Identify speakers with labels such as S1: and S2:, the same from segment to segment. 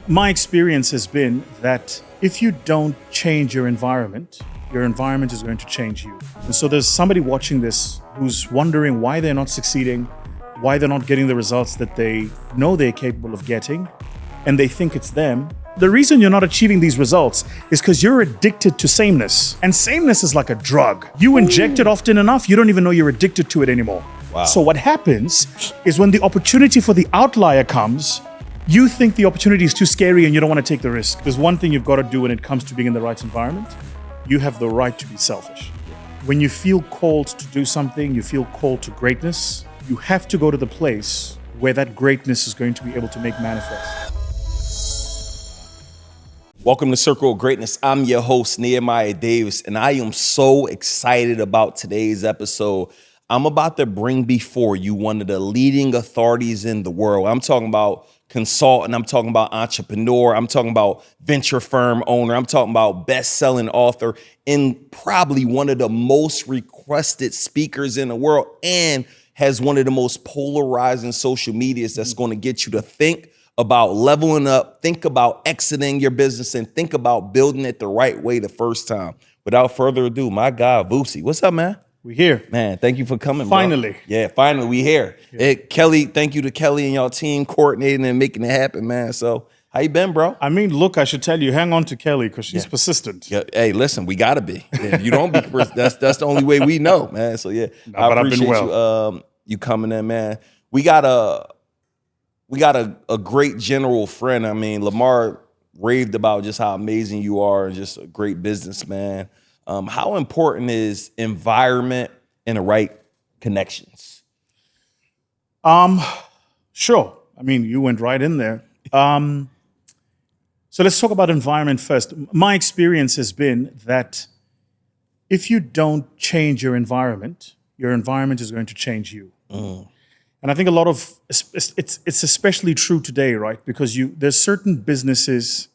S1: My experience has been that if you don't change your environment is going to change you. And so there's somebody watching this who's wondering why they're not succeeding, why they're not getting the results that they know they're capable of getting, and they think it's them. The reason you're not achieving these results is because you're addicted to sameness. And sameness is like a drug. You inject it often enough, you don't even know you're addicted to it anymore.
S2: Wow.
S1: So what happens is when the opportunity for the outlier comes, you think the opportunity is too scary and you don't want to take the risk. There's one thing you've got to do when it comes to being in the right environment. You have the right to be selfish. When you feel called to do something, you feel called to greatness, you have to go to the place where that greatness is going to be able to make manifest.
S2: Welcome to Circle of Greatness. I'm your host, Nehemiah Davis, and I am so excited about today's episode. I'm about to bring before you one of the leading authorities in the world. I'm talking about consultant, I'm talking about entrepreneur, I'm talking about venture firm owner, I'm talking about best-selling author, and probably one of the most requested speakers in the world, and has one of the most polarizing social medias that's going to get you to think about leveling up, think about exiting your business, and think about building it the right way the first time. Without further ado, my guy, Vusi. What's up, man?
S1: We're here.
S2: Man, thank you for coming,
S1: Finally.
S2: bro. Yeah, finally, we here. Yeah. Kelly, thank you to Kelly and y'all team coordinating and making it happen, man. So, how you been, bro?
S1: I mean, look, I should tell you, hang on to Kelly because she's persistent.
S2: Yeah. Hey, listen, we gotta be. If you don't be, that's the only way we know, man. So yeah,
S1: but I've been well.
S2: You coming in, man. We got a great general friend. I mean, Lamar raved about just how amazing you are and just a great businessman. How important is environment and the right connections?
S1: Sure. I mean, you went right in there. So let's talk about environment first. My experience has been that if you don't change your environment is going to change you. And I think a lot of it's especially true today, right? Because there's certain businesses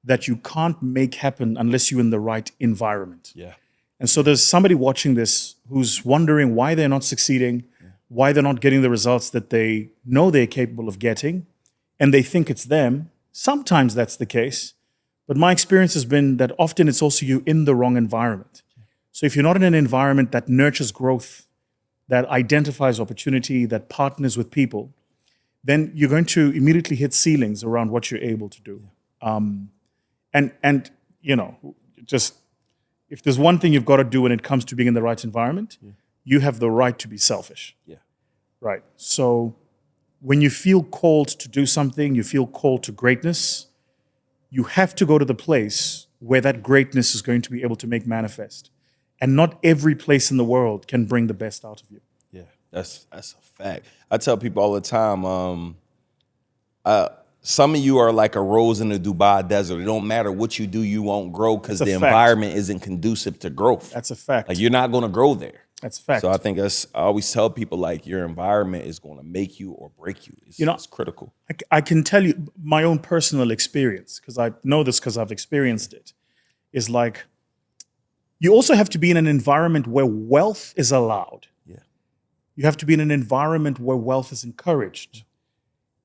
S1: that you can't make happen unless you're in the right environment.
S2: Yeah.
S1: And so there's somebody watching this who's wondering why they're not succeeding, why they're not getting the results that they know they're capable of getting, and they think it's them. Sometimes that's the case, but my experience has been that often it's also you in the wrong environment. So if you're not in an environment that nurtures growth, that identifies opportunity, that partners with people, then you're going to immediately hit ceilings around what you're able to do. And you know, just if there's one thing you've got to do when it comes to being in the right environment, you have the right to be selfish.
S2: Yeah.
S1: Right. So when you feel called to do something, you feel called to greatness, you have to go to the place where that greatness is going to be able to make manifest. And not every place in the world can bring the best out of you.
S2: Yeah, that's a fact. I tell people all the time, some of you are like a rose in the Dubai desert. It don't matter what you do, you won't grow because the environment isn't conducive to growth.
S1: That's a fact.
S2: Like you're not going to grow there.
S1: That's a fact.
S2: So I think I always tell people like your environment is going to make you or break you. It's critical.
S1: I can tell you my own personal experience, because I know this because I've experienced it, is like you also have to be in an environment where wealth is allowed.
S2: Yeah.
S1: You have to be in an environment where wealth is encouraged.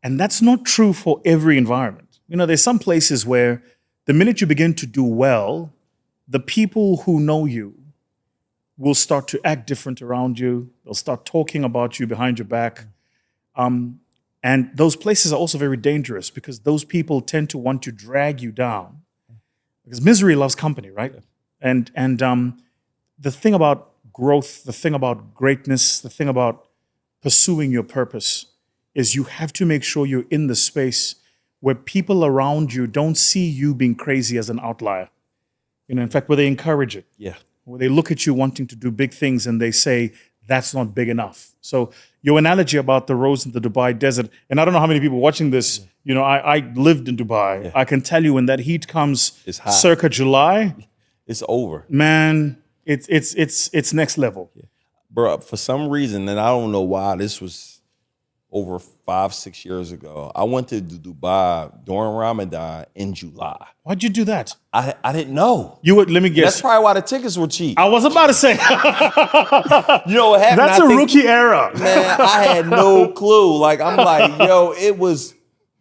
S1: And that's not true for every environment. You know, there's some places where the minute you begin to do well, the people who know you will start to act different around you. They'll start talking about you behind your back. And those places are also very dangerous because those people tend to want to drag you down. Because misery loves company, right? And the thing about growth, the thing about greatness, the thing about pursuing your purpose is you have to make sure you're in the space where people around you don't see you being crazy as an outlier. You know, in fact, where they encourage it.
S2: Yeah.
S1: Where they look at you wanting to do big things and they say, that's not big enough. So your analogy about the rose in the Dubai desert, and I don't know how many people watching this, you know, I lived in Dubai. Yeah. I can tell you when that heat comes circa July,
S2: it's over.
S1: Man, it's next level.
S2: Yeah. Bro, for some reason, and I don't know why, this was over 5-6 years ago. I went to Dubai during Ramadan in July.
S1: Why'd you do that?
S2: I didn't know.
S1: Let me guess.
S2: That's probably why the tickets were cheap.
S1: I was about to say.
S2: You know what happened?
S1: That's a rookie era.
S2: Man, I had no clue. Like, I'm like, yo, it was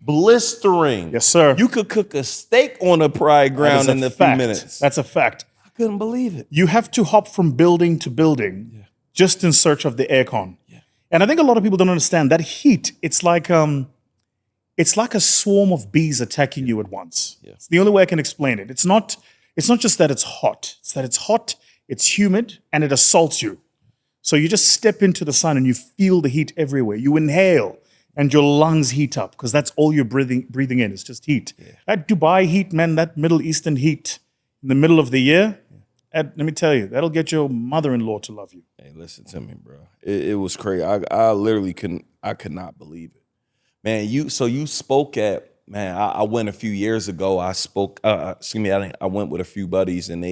S2: blistering.
S1: Yes, sir.
S2: You could cook a steak on a dry ground in a few minutes.
S1: That's a fact.
S2: I couldn't believe it.
S1: You have to hop from building to building just in search of the aircon. Yeah. And I think a lot of people don't understand that heat. It's like a swarm of bees attacking you at once. Yeah. It's the only way I can explain it. It's not just that it's hot. It's that it's hot, it's humid, and it assaults you. So you just step into the sun and you feel the heat everywhere. You inhale and your lungs heat up because that's all you're breathing in. It's just heat. Yeah. That Dubai heat, man, that Middle Eastern heat in the middle of the year, let me tell you, that'll get your mother-in-law to love you.
S2: Hey, listen to me, bro. It was crazy. I literally could not believe it. Man, you spoke at, man, I went a few years ago. I went with a few buddies and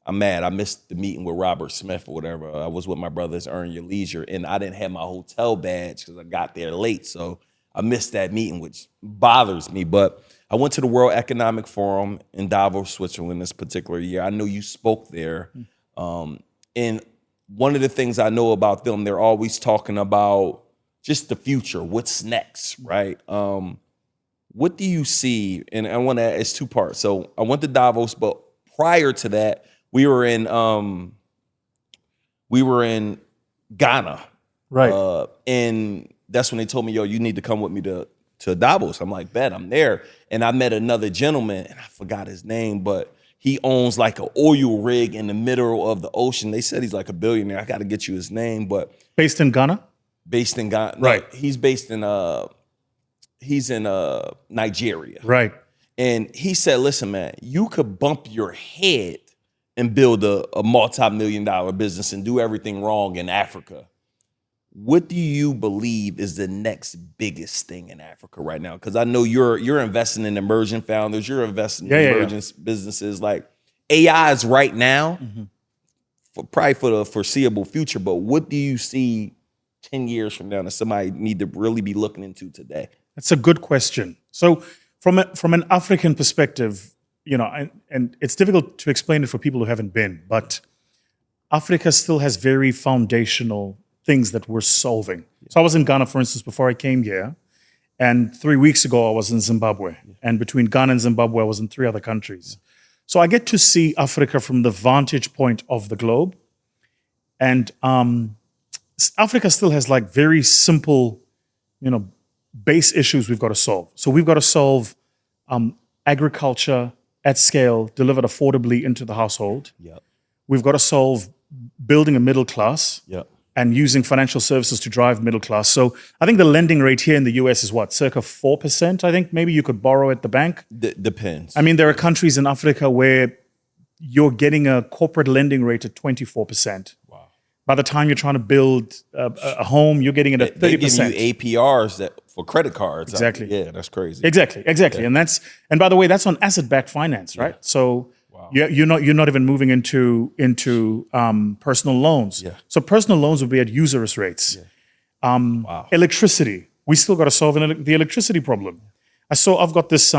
S2: I'm mad. I missed the meeting with Robert Smith or whatever. I was with my brothers, Earn Your Leisure, and I didn't have my hotel badge because I got there late. So I missed that meeting, which bothers me. But I went to the World Economic Forum in Davos, Switzerland this particular year. I know you spoke there. And one of the things I know about them, they're always talking about just the future, what's next, right? What do you see? And I want to add, it's two parts. So I went to Davos, but prior to that, we were in Ghana,
S1: right?
S2: And that's when they told me, "Yo, you need to come with me to Davos." I'm like, "Bet, I'm there." And I met another gentleman, and I forgot his name, but he owns like an oil rig in the middle of the ocean. They said he's like a billionaire. I got to get you his name, but
S1: based in Ghana.
S2: Based in Ghana,
S1: right?
S2: No, he's based in Nigeria,
S1: right?
S2: And he said, "Listen, man, you could bump your head and build a multi-million-dollar business and do everything wrong in Africa. What do you believe is the next biggest thing in Africa right now? Because I know you're investing in emerging founders, you're investing in emerging businesses. Like AI is right now, probably for the foreseeable future. But what do you see 10 years from now that somebody need to really be looking into today?"
S1: That's a good question. So from an African perspective, and it's difficult to explain it for people who haven't been, but Africa still has very foundational things that we're solving. So I was in Ghana, for instance, before I came here, and 3 weeks ago I was in Zimbabwe, and between Ghana and Zimbabwe I was in 3 other countries. So I get to see Africa from the vantage point of the globe, and Africa still has like very simple, base issues we've got to solve. So we've got to solve agriculture at scale, delivered affordably into the household.
S2: Yep.
S1: We've got to solve building a middle class and using financial services to drive middle class. So I think the lending rate here in the US is what, circa 4%, I think? Maybe you could borrow at the bank.
S2: Depends.
S1: I mean, there are countries in Africa where you're getting a corporate lending rate at 24%. Wow. By the time you're trying to build a home, you're getting it at 30%.
S2: They give you APRs for credit cards.
S1: Exactly.
S2: Yeah, that's crazy.
S1: Exactly. Yeah. And by the way, that's on asset-backed finance, right? Yeah. So you're not even moving into personal loans. Yeah. So personal loans will be at usurious rates. Yeah. Electricity, we still got to solve the electricity problem. I've got this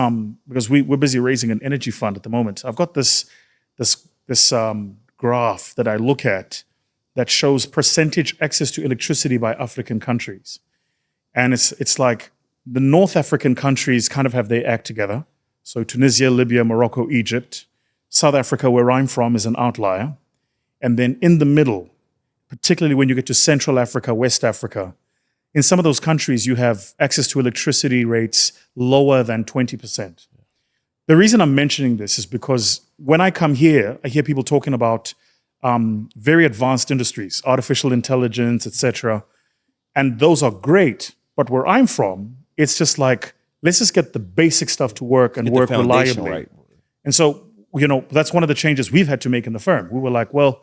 S1: because we're busy raising an energy fund at the moment. I've got this graph that I look at that shows percentage access to electricity by African countries. And it's like the North African countries kind of have their act together. So Tunisia, Libya, Morocco, Egypt. South Africa, where I'm from, is an outlier. And then in the middle, particularly when you get to Central Africa, West Africa, in some of those countries, you have access to electricity rates lower than 20%. The reason I'm mentioning this is because when I come here, I hear people talking about very advanced industries, artificial intelligence, etc. And those are great. But where I'm from, it's just like, let's just get the basic stuff to work and work reliably. Right. And so, that's one of the changes we've had to make in the firm. We were like, well,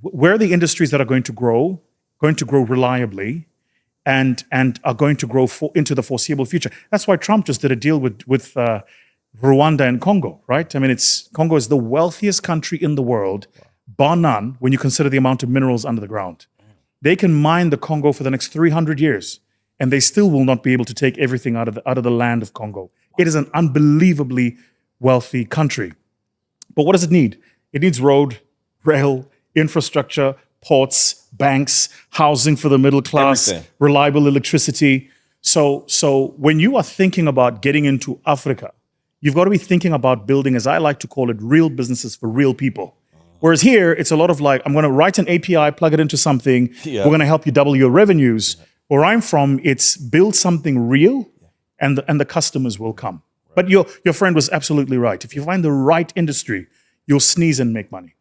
S1: where are the industries that are going to grow reliably and are going to grow into the foreseeable future? That's why Trump just did a deal with Rwanda and Congo, right? I mean, Congo is the wealthiest country in the world, bar none, when you consider the amount of minerals under the ground. They can mine the Congo for the next 300 years, and they still will not be able to take everything out of the land of Congo. It is an unbelievably wealthy country. But what does it need? It needs road, rail, infrastructure, ports, banks, housing for the middle class, reliable electricity. So when you are thinking about getting into Africa, you've got to be thinking about building, as I like to call it, real businesses for real people. Whereas here, it's a lot of like, I'm going to write an API, plug it into something.
S2: Yeah.
S1: We're going to help you double your revenues. Where I'm from, it's build something real, and the customers will come. But your friend was absolutely right. If you find the right industry, you'll sneeze and make money.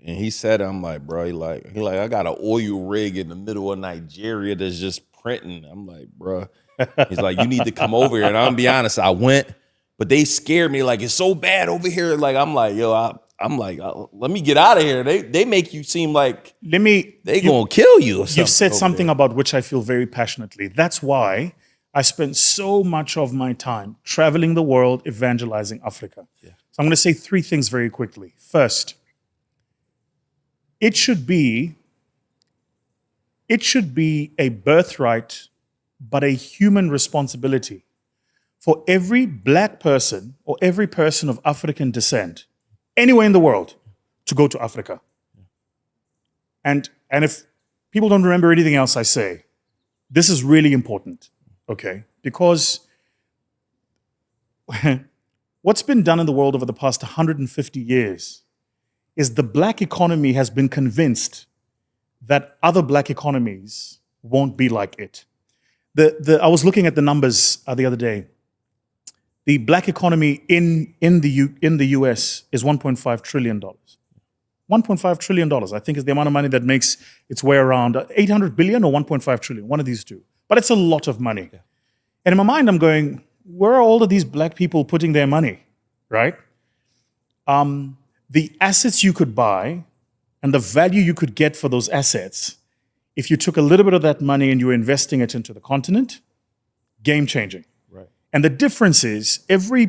S2: And he said, I'm like, bro, he like, I got an oil rig in the middle of Nigeria that's just printing. I'm like, bro. He's like, you need to come over here. And I'm gonna be honest, I went, but they scared me. Like, it's so bad over here. Like, I'm like, yo, I'm like, let me get out of here. They make you seem like they gonna kill you. Or something.
S1: You've said something about which I feel very passionately. That's why I spend so much of my time traveling the world, evangelizing Africa. Yeah. So I'm going to say three things very quickly. First, it should be a birthright, but a human responsibility for every black person or every person of African descent, anywhere in the world, to go to Africa. And if people don't remember anything else I say, this is really important, okay? Because what's been done in the world over the past 150 years is the black economy has been convinced that other black economies won't be like it. I was looking at the numbers the other day. The black economy in the US is $1.5 trillion. $1.5 trillion, I think, is the amount of money that makes its way around 800 billion or 1.5 trillion, one of these two. But it's a lot of money. Yeah. And in my mind, I'm going, where are all of these black people putting their money, right? The assets you could buy and the value you could get for those assets, if you took a little bit of that money and you were investing it into the continent, game changing. Right. And the difference is every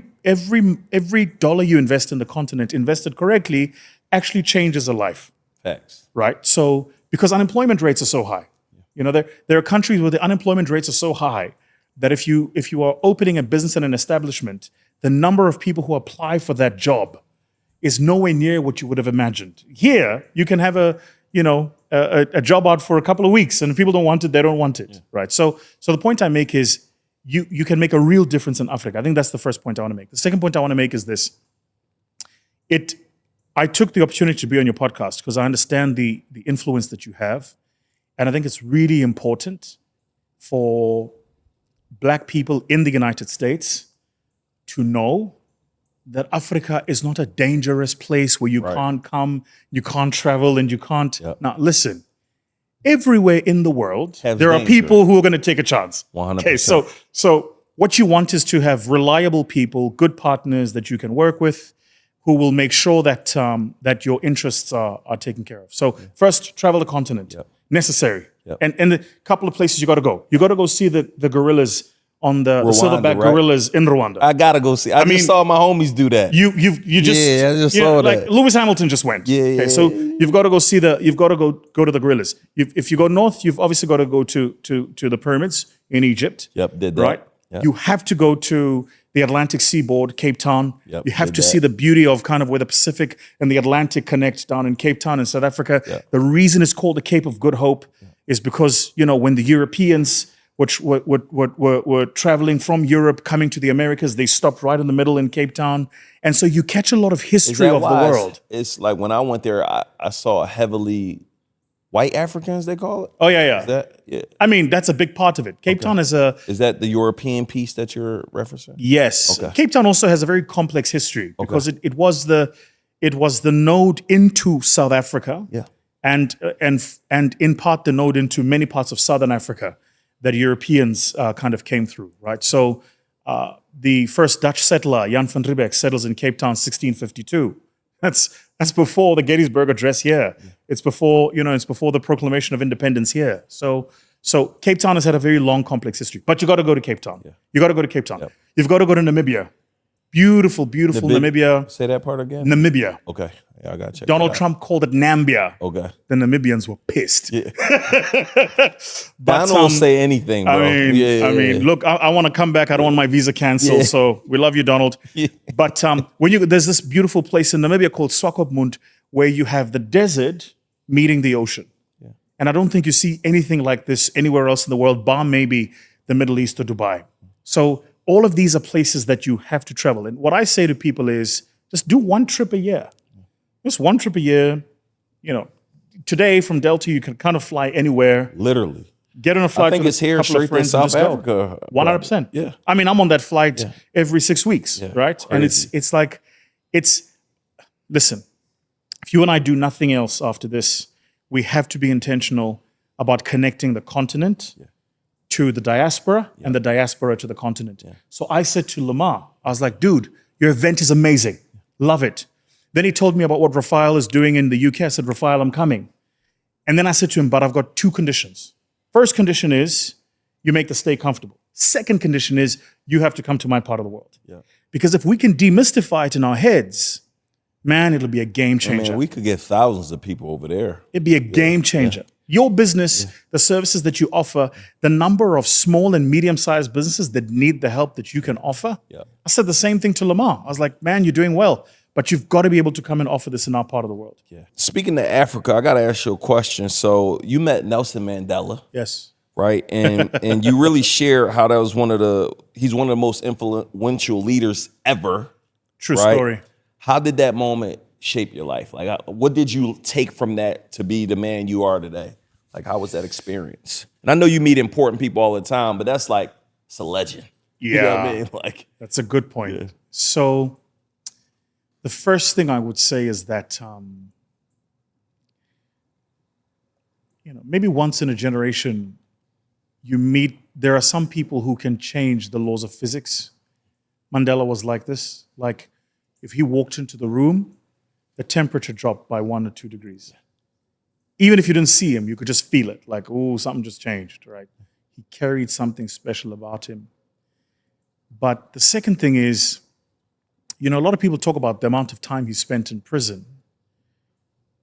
S1: dollar you invest in the continent, invested correctly, actually changes a life.
S2: Facts.
S1: Right? So, because unemployment rates are so high. Yeah. You know, there are countries where the unemployment rates are so high that if you are opening a business and an establishment, the number of people who apply for that job is nowhere near what you would have imagined. Here, you can have a job out for a couple of weeks, and if people don't want it, they don't want it, right? So the point I make is you can make a real difference in Africa. I think that's the first point I want to make. The second point I want to make is this. I took the opportunity to be on your podcast because I understand the influence that you have, and I think it's really important for black people in the United States to know that Africa is not a dangerous place where you can't come, you can't travel, and you can't. Yep. Now, listen, everywhere in the world, there are people who are going to take a chance.
S2: 100%.
S1: Okay, so what you want is to have reliable people, good partners that you can work with, who will make sure that that your interests are taken care of. So first, travel the continent. Yep. Necessary. Yep. And a couple of places you got to go. You got to go see the gorillas on the silverback gorillas in Rwanda.
S2: I gotta go see. I just saw my homies do that.
S1: You just
S2: I just saw that.
S1: Like Lewis Hamilton just went.
S2: Yeah.
S1: So you've got to go see you've got to go to the gorillas. If you go north, you've obviously got to go to the pyramids in Egypt.
S2: Yep, did that.
S1: Right.
S2: Yep.
S1: You have to go to the Atlantic seaboard, Cape Town.
S2: Yep,
S1: you have to see the beauty of kind of where the Pacific and the Atlantic connect down in Cape Town in South Africa. Yep. The reason it's called the Cape of Good Hope is because, when the Europeans which were traveling from Europe, coming to the Americas, they stopped right in the middle in Cape Town. And so you catch a lot of history of the world.
S2: It's like when I went there, I saw heavily white Africans, they call it?
S1: Oh, yeah.
S2: Is that, yeah.
S1: I mean, that's a big part of it. Cape Town is
S2: Is that the European piece that you're referencing?
S1: Yes. Okay. Cape Town also has a very complex history because it was the node into South Africa.
S2: Yeah.
S1: And in part the node into many parts of Southern Africa that Europeans kind of came through, right? So the first Dutch settler, Jan van Riebeeck, settles in Cape Town 1652. That's before the Gettysburg Address here. Yeah. It's before the Proclamation of Independence here. So Cape Town has had a very long, complex history. But you got to go to Cape Town. Yeah. You got to go to Cape Town. Yep. You've got to go to Namibia. Beautiful Namibia.
S2: Say that part again.
S1: Namibia.
S2: Okay. Yeah, I got to check
S1: Donald Trump called it Nambia.
S2: Okay.
S1: The Namibians were pissed.
S2: Yeah. But Donald will say anything, bro.
S1: I mean, look, I want to come back. I don't want my visa canceled. Yeah. So we love you, Donald. Yeah. But there's this beautiful place in Namibia called Swakopmund where you have the desert meeting the ocean. Yeah. And I don't think you see anything like this anywhere else in the world, bar maybe the Middle East or Dubai. So all of these are places that you have to travel. And what I say to people is just do one trip a year. Just one trip a year. You know, today from Delta, you can kind of fly anywhere.
S2: Literally.
S1: Get on a flight.
S2: I think
S1: with
S2: it's
S1: a
S2: here
S1: couple of
S2: straight to
S1: friends and
S2: South
S1: just go.
S2: Africa.
S1: 100%.
S2: Yeah.
S1: I mean, I'm on that flight every 6 weeks, right?
S2: Crazy.
S1: And it's like, listen, if you and I do nothing else after this, we have to be intentional about connecting the continent to the diaspora and the diaspora to the continent. So I said to Lamar, I was like, dude, your event is amazing. Love it. Then he told me about what Rafael is doing in the UK. I said, Rafael, I'm coming. And then I said to him, but I've got 2 conditions. First condition is you make the stay comfortable. Second condition is you have to come to my part of the world. Because if we can demystify it in our heads, man, it'll be a game changer.
S2: Man, we could get thousands of people over there.
S1: It'd be a game changer. Your business, the services that you offer, the number of small and medium-sized businesses that need the help that you can offer. I said the same thing to Lamar. I was like, man, you're doing well, but you've got to be able to come and offer this in our part of the world.
S2: Speaking of Africa, I got to ask you a question. So you met Nelson Mandela.
S1: Yes.
S2: Right. And you really share how that was he's one of the most influential leaders ever.
S1: True
S2: right?
S1: story.
S2: How did that moment shape your life? Like, what did you take from that to be the man you are today? Like, how was that experience? And I know you meet important people all the time, but that's like, it's a legend.
S1: Yeah.
S2: You know what I mean? Like,
S1: that's a good point. So the first thing I would say is that, maybe once in a generation, there are some people who can change the laws of physics. Mandela was like this. Like, if he walked into the room, the temperature dropped by 1 or 2 degrees. Even if you didn't see him, you could just feel it. Like, oh, something just changed, right? He carried something special about him. But the second thing is, a lot of people talk about the amount of time he spent in prison.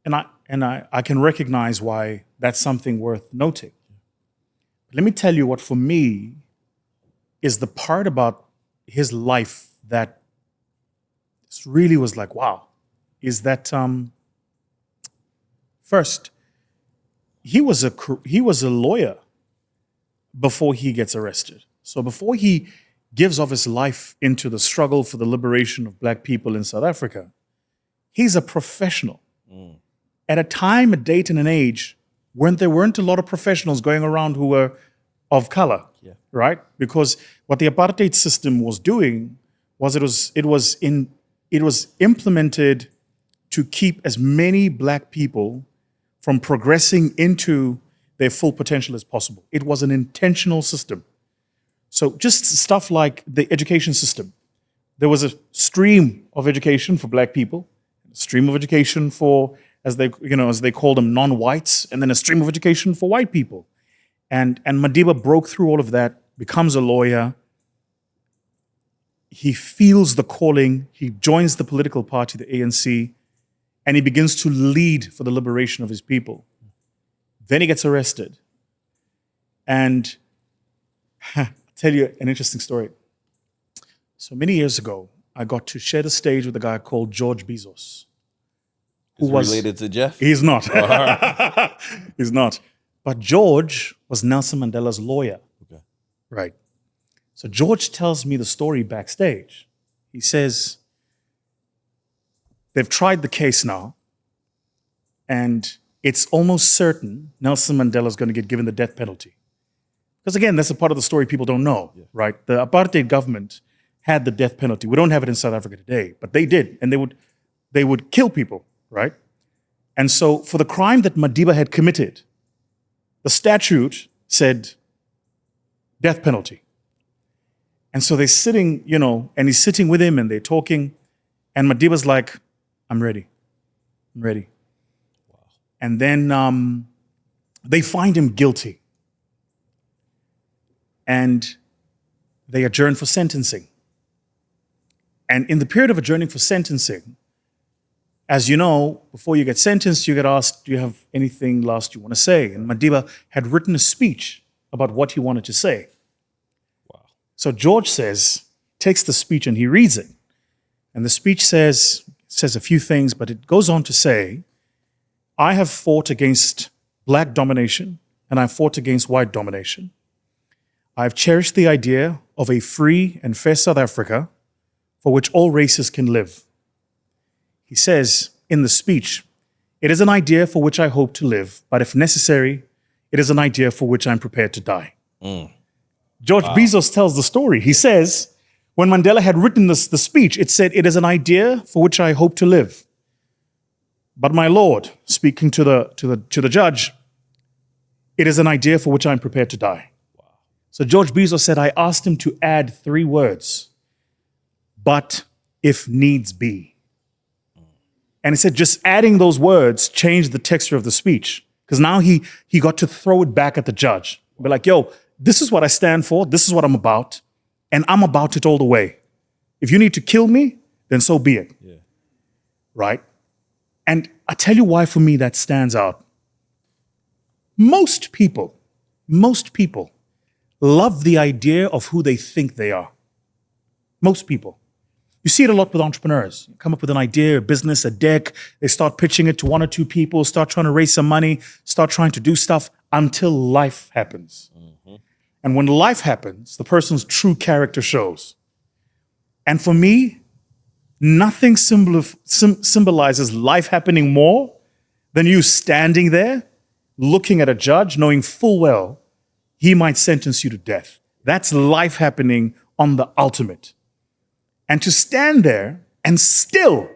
S1: And I can recognize why that's something worth noting. Let me tell you what, for me, is the part about his life that really was like, wow, is that first, he was a lawyer before he gets arrested. So before he gives of his life into the struggle for the liberation of Black people in South Africa, he's a professional. At a time, a date, and an age when there weren't a lot of professionals going around who were of color, right? Because what the apartheid system was doing was it was implemented to keep as many Black people from progressing into their full potential as possible. It was an intentional system. So just stuff like the education system. There was a stream of education for Black people, a stream of education for, as they call them, non-whites, and then a stream of education for white people. And Madiba broke through all of that, becomes a lawyer. He feels the calling. He joins the political party, the ANC, and he begins to lead for the liberation of his people. Then he gets arrested. And I'll tell you an interesting story. So many years ago, I got to share the stage with a guy called George Bezos.
S2: Who was related to Jeff?
S1: He's not. He's not. But George was Nelson Mandela's lawyer.
S2: Okay.
S1: Right. So George tells me the story backstage. He says, they've tried the case now, and it's almost certain Nelson Mandela is going to get given the death penalty. Because again, that's a part of the story people don't know, right? The apartheid government had the death penalty. We don't have it in South Africa today, but they did, and they would kill people, right? And so for the crime that Madiba had committed, the statute said death penalty. And so they're sitting, and he's sitting with him and they're talking, and Madiba's like, I'm ready. I'm ready. Wow. And then they find him guilty. And they adjourn for sentencing. And in the period of adjourning for sentencing, as you know, before you get sentenced, you get asked, do you have anything last you want to say? And Madiba had written a speech about what he wanted to say. Wow. So George takes the speech and he reads it. And the speech says a few things, but it goes on to say, I have fought against Black domination and I've fought against white domination. I've cherished the idea of a free and fair South Africa for which all races can live. He says in the speech, it is an idea for which I hope to live, but if necessary, it is an idea for which I'm prepared to die. George Bezos tells the story. He says, when Mandela had written the speech, it said, it is an idea for which I hope to live. But my Lord, speaking to the judge, it is an idea for which I'm prepared to die. So George Bezos said, I asked him to add 3 words, but if needs be. And he said, just adding those words changed the texture of the speech. Because now he got to throw it back at the judge. Be like, yo, this is what I stand for. This is what I'm about. And I'm about it all the way. If you need to kill me, then so be it. Yeah. Right? And I tell you why for me that stands out. Most people love the idea of who they think they are. Most people. You see it a lot with entrepreneurs. You come up with an idea, a business, a deck. They start pitching it to 1 or 2 people, start trying to raise some money, start trying to do stuff until life happens. And when life happens, the person's true character shows. And for me, nothing symbolizes life happening more than you standing there, looking at a judge, knowing full well he might sentence you to death. That's life happening on the ultimate. And to stand there and still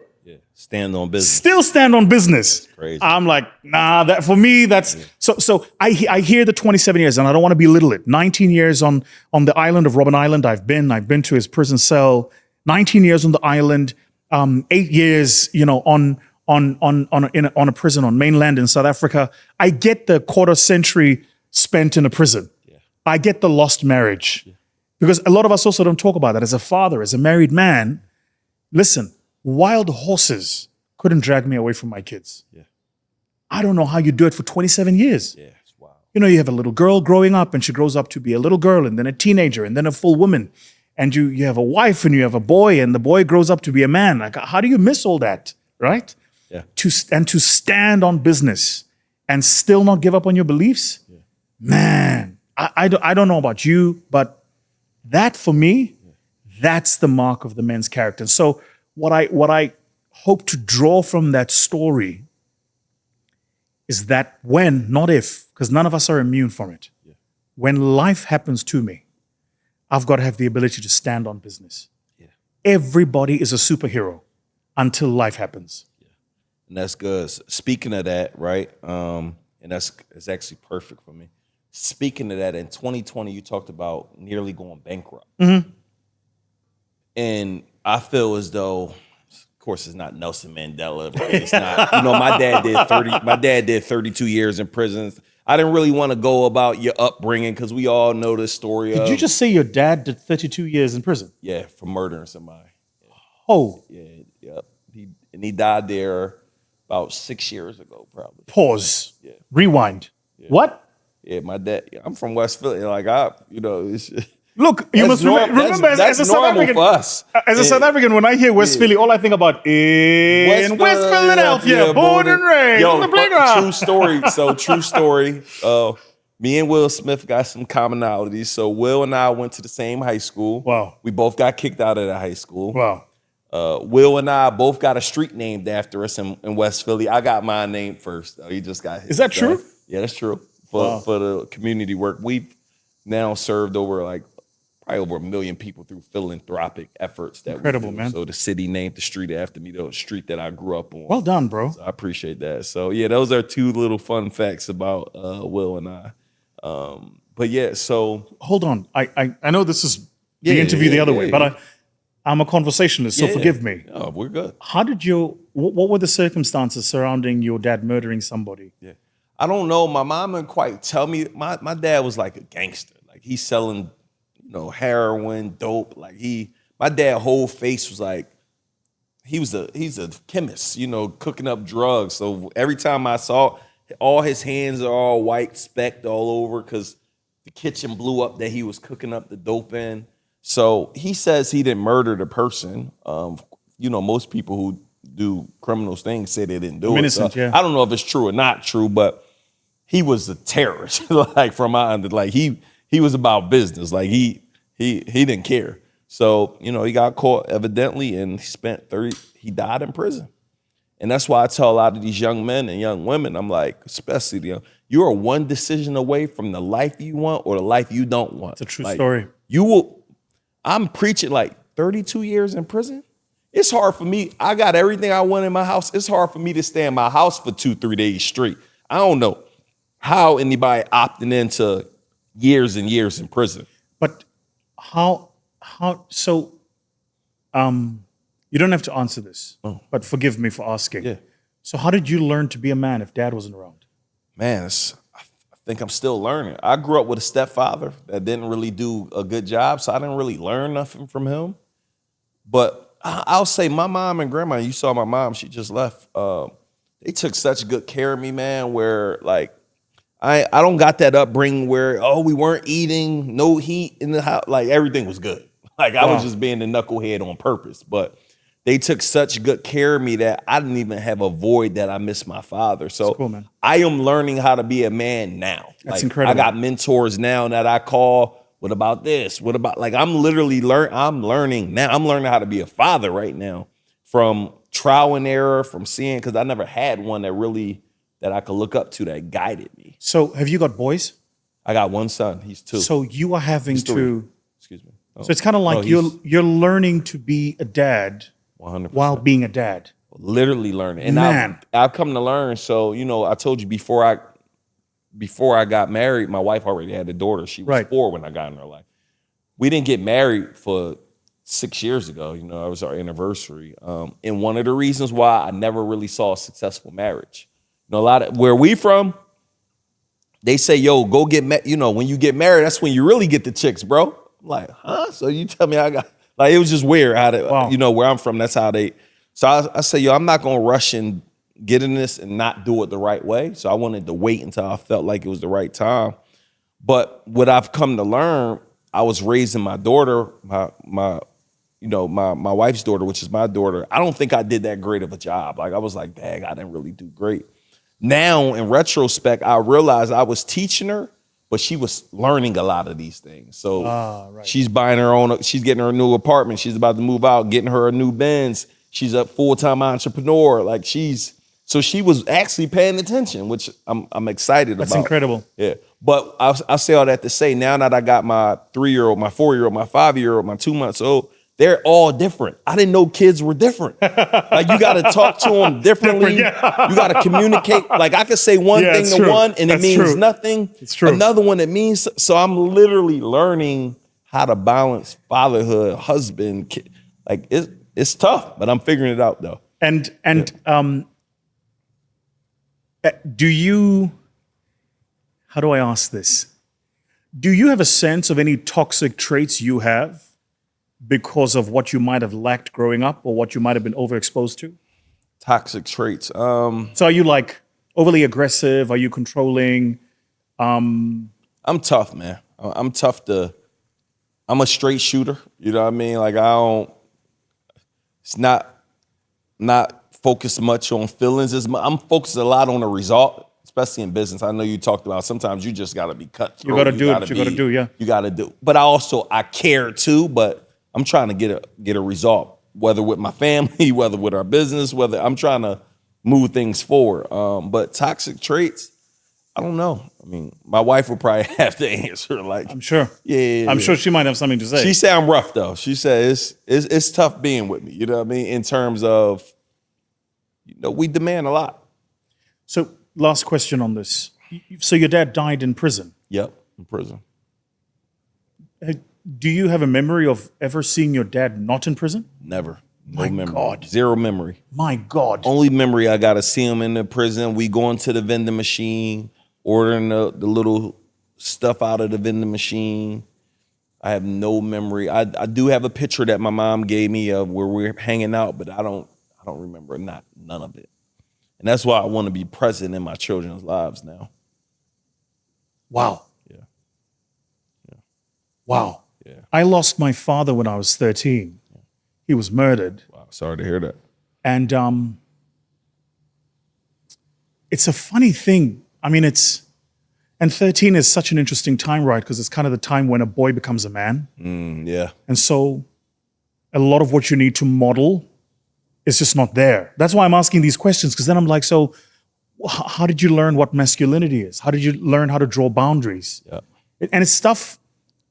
S2: stand on business.
S1: Still stand on business.
S2: That's crazy.
S1: I'm like, nah, that for me, that's so I hear the 27 years and I don't want to belittle it. 19 years on the island of Robben Island. I've been to his prison cell. 19 years on the island, 8 years, on a prison on mainland in South Africa. I get the quarter century spent in a prison. Yeah. I get the lost marriage. Yeah. Because a lot of us also don't talk about that. As a father, as a married man, listen, wild horses couldn't drag me away from my kids. Yeah. I don't know how you do it for 27 years. Yeah, it's wild. You have a little girl growing up and she grows up to be a little girl and then a teenager and then a full woman. And you have a wife and you have a boy and the boy grows up to be a man. Like, how do you miss all that, right? Yeah. To stand on business and still not give up on your beliefs, man, I don't know about you, but that for me, that's the mark of the men's character. And so what I hope to draw from that story is that when, not if, because none of us are immune from it, when life happens to me, I've got to have the ability to stand on business. Yeah. Everybody is a superhero until life happens. Yeah.
S2: And that's good. Speaking of that, right? And it's actually perfect for me. Speaking of that, in 2020, you talked about nearly going bankrupt. Mm-hmm. And I feel as though, of course, it's not Nelson Mandela. Right? It's not, my dad did 32 years in prison. I didn't really want to go about your upbringing because we all know this story.
S1: Did you just say your dad did 32 years in prison?
S2: Yeah, for murdering somebody. Yeah.
S1: Oh.
S2: Yeah, yep. He died there about 6 years ago, probably.
S1: Pause. Yeah. Rewind. Yeah. What?
S2: Yeah, my dad. I'm from West Philly. Like it's.
S1: Look, you must remember as a South African. For us. As a South African, when I hear West Philly, all I think about is West Philadelphia, born and raised on the playground.
S2: True story. So true story. Me and Will Smith got some commonalities. So Will and I went to the same high school.
S1: Wow.
S2: We both got kicked out of the high school.
S1: Wow.
S2: Will and I both got a street named after us in West Philly. I got mine named first. He just got his.
S1: Is that true?
S2: Yeah, that's true. For the community work, we've now served probably over 1 million people through philanthropic efforts.
S1: Incredible, man.
S2: So the city named the street after me, the street that I grew up on.
S1: Well done, bro.
S2: So I appreciate that. So yeah, those are 2 little fun facts about Will and I. But yeah, so
S1: hold on. I know this is the interview the other way, but I'm a conversationalist, so forgive me.
S2: Oh, we're good.
S1: How did what were the circumstances surrounding your dad murdering somebody?
S2: Yeah. I don't know. My mom didn't quite tell me. My dad was like a gangster. Like he's selling, heroin, dope. Like my dad whole face was like, he's a chemist, cooking up drugs. So every time I saw, all his hands are all white, specked all over because the kitchen blew up that he was cooking up the dope in. So he says he didn't murder the person. Most people who do criminal things say they didn't do it.
S1: Innocent,
S2: so I don't know if it's true or not true, but he was a terrorist. Like from my end, like he he was about business. Like he didn't care. So, you know, he got caught evidently and he died in prison. And that's why I tell a lot of these young men and young women, I'm like, especially the young, you are one decision away from the life you want or the life you don't want.
S1: It's a true
S2: Like,
S1: story.
S2: I'm preaching like 32 years in prison. It's hard for me. I got everything I want in my house. It's hard for me to stay in my house for 2-3 days straight. I don't know how anybody opting into years and years in prison.
S1: But so you don't have to answer this, but forgive me for asking.
S2: Yeah.
S1: So how did you learn to be a man if dad wasn't around?
S2: Man, I think I'm still learning. I grew up with a stepfather that didn't really do a good job, so I didn't really learn nothing from him. But I'll say my mom and grandma, you saw my mom, she just left. They took such good care of me, man, where like, I don't got that upbringing where, we weren't eating, no heat in the house. Like everything was good. Like I was just being the knucklehead on purpose. But they took such good care of me that I didn't even have a void that I missed my father. So
S1: cool, man.
S2: I am learning how to be a man now.
S1: That's
S2: like,
S1: incredible.
S2: I got mentors now that I call, what about this? What about, like I'm literally I'm learning now. I'm learning how to be a father right now from trial and error, from seeing, because I never had one that I could look up to that guided me.
S1: So have you got boys?
S2: I got one son. He's 2.
S1: So you are having to.
S2: Excuse me.
S1: So it's kind of like you're learning to be a dad
S2: 100%.
S1: while being a dad.
S2: Literally learning. And
S1: Man.
S2: I've come to learn. So, you know, I told you before I got married, my wife already had a daughter. She was 4 when I got in her life. We didn't get married for 6 years ago. You know, it was our anniversary. And one of the reasons why I never really saw a successful marriage. You know, where we from, they say, yo, go get married. You know, when you get married, that's when you really get the chicks, bro. I'm like, huh? So you tell me I got, like, it was just weird how to, you know, where I'm from, that's how they, so I say, yo, I'm not going to rush and get in this and not do it the right way. So I wanted to wait until I felt like it was the right time. But what I've come to learn, I was raising my daughter, my wife's daughter, which is my daughter. I don't think I did that great of a job. Like I was like, dang, I didn't really do great. Now, in retrospect, I realized I was teaching her, but she was learning a lot of these things. So she's buying her own, she's getting her a new apartment. She's about to move out, getting her a new Benz. She's a full-time entrepreneur. Like so she was actually paying attention, which I'm excited about.
S1: That's incredible.
S2: Yeah. But I say all that to say, now that I got my 3-year-old, my 4-year-old, my 5-year-old, my 2-month-old, they're all different. I didn't know kids were different. Like you got to talk to them differently. You got to communicate. Like I could say one thing to one and it means nothing.
S1: It's true.
S2: Another one it means. So I'm literally learning how to balance fatherhood, husband, kid. Like it's tough, but I'm figuring it out though.
S1: And do you? How do I ask this? Do you have a sense of any toxic traits you have because of what you might have lacked growing up or what you might have been overexposed to?
S2: Toxic traits.
S1: So are you like overly aggressive? Are you controlling?
S2: I'm tough, man. I'm a straight shooter. You know what I mean? Like it's not focused much on feelings. I'm focused a lot on the result, especially in business. I know you talked about sometimes you just got to be cutthroat.
S1: You got to do what you got to do, yeah.
S2: You got to do. But I care too, but I'm trying to get a result, whether with my family, whether with our business, whether I'm trying to move things forward. But toxic traits, I don't know. I mean, my wife would probably have to answer. Like,
S1: I'm sure.
S2: Yeah.
S1: I'm sure she might have something to say.
S2: She said I'm rough though. She said it's tough being with me. You know what I mean? In terms of, you know, we demand a lot.
S1: So last question on this. So your dad died in prison.
S2: Yep, in prison.
S1: Do you have a memory of ever seeing your dad not in prison?
S2: Never. No
S1: My
S2: memory.
S1: God.
S2: Zero memory.
S1: My God.
S2: Only memory I got to see him in the prison. We going to the vending machine, ordering the little stuff out of the vending machine. I have no memory. I do have a picture that my mom gave me of where we're hanging out, but I don't remember none of it. And that's why I want to be present in my children's lives now.
S1: Wow.
S2: Yeah.
S1: Wow.
S2: Yeah.
S1: I lost my father when I was 13. He was murdered.
S2: Wow. Sorry to hear that.
S1: And it's a funny thing. I mean, And 13 is such an interesting time, right? Because it's kind of the time when a boy becomes a man.
S2: Yeah.
S1: And so a lot of what you need to model is just not there. That's why I'm asking these questions, because then I'm like, so how did you learn what masculinity is? How did you learn how to draw boundaries?
S2: Yeah.
S1: And it's stuff,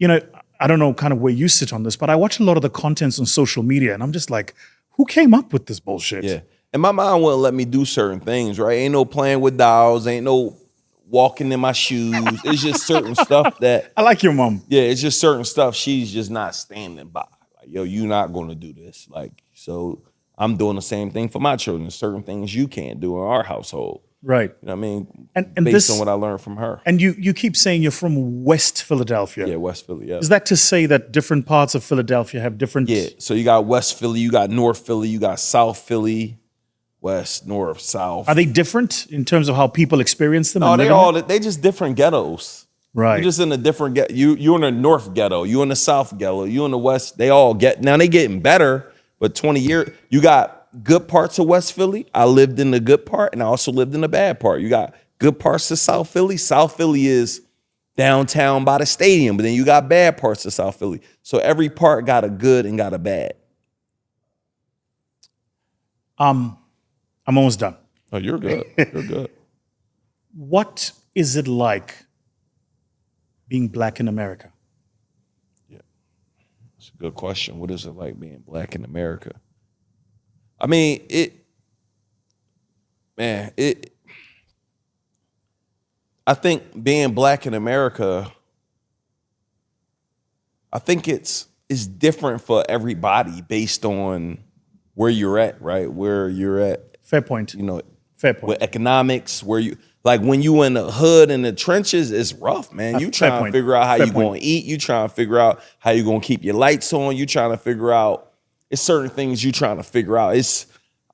S1: I don't know kind of where you sit on this, but I watch a lot of the contents on social media and I'm just like, who came up with this bullshit?
S2: Yeah. And my mom wouldn't let me do certain things, right? Ain't no playing with dolls, ain't no walking in my shoes. It's just certain stuff that,
S1: I like your mom.
S2: yeah, it's just certain stuff she's just not standing by. Like, yo, you're not going to do this. Like, so I'm doing the same thing for my children. There's certain things you can't do in our household.
S1: Right.
S2: You know what I mean?
S1: And
S2: based on what I learned from her.
S1: And you keep saying you're from West Philadelphia.
S2: Yeah, West Philly, yeah.
S1: Is that to say that different parts of Philadelphia have different...
S2: Yeah, so you got West Philly, you got North Philly, you got South Philly, West, North, South.
S1: Are they different in terms of how people experience them?
S2: No,
S1: and
S2: they just different ghettos.
S1: Right.
S2: You're just in a different ghetto. You're in the North ghetto, you in the South ghetto, you in the West. They all now they getting better, but 20 years, you got good parts of West Philly. I lived in the good part and I also lived in the bad part. You got good parts of South Philly. South Philly is downtown by the stadium, but then you got bad parts of South Philly. So every part got a good and got a bad.
S1: I'm almost done.
S2: Oh, you're good. You're good.
S1: What is it like being black in America?
S2: Yeah, that's a good question. What is it like being black in America? I mean, I think being black in America, I think it's different for everybody based on where you're at, right? Where you're at.
S1: Fair point. Fair point.
S2: With economics, where you, like when you in the hood in the trenches, it's rough, man. You trying to figure out how you going to eat. You trying to figure out how you going to keep your lights on. You trying to figure out, it's certain things you trying to figure out.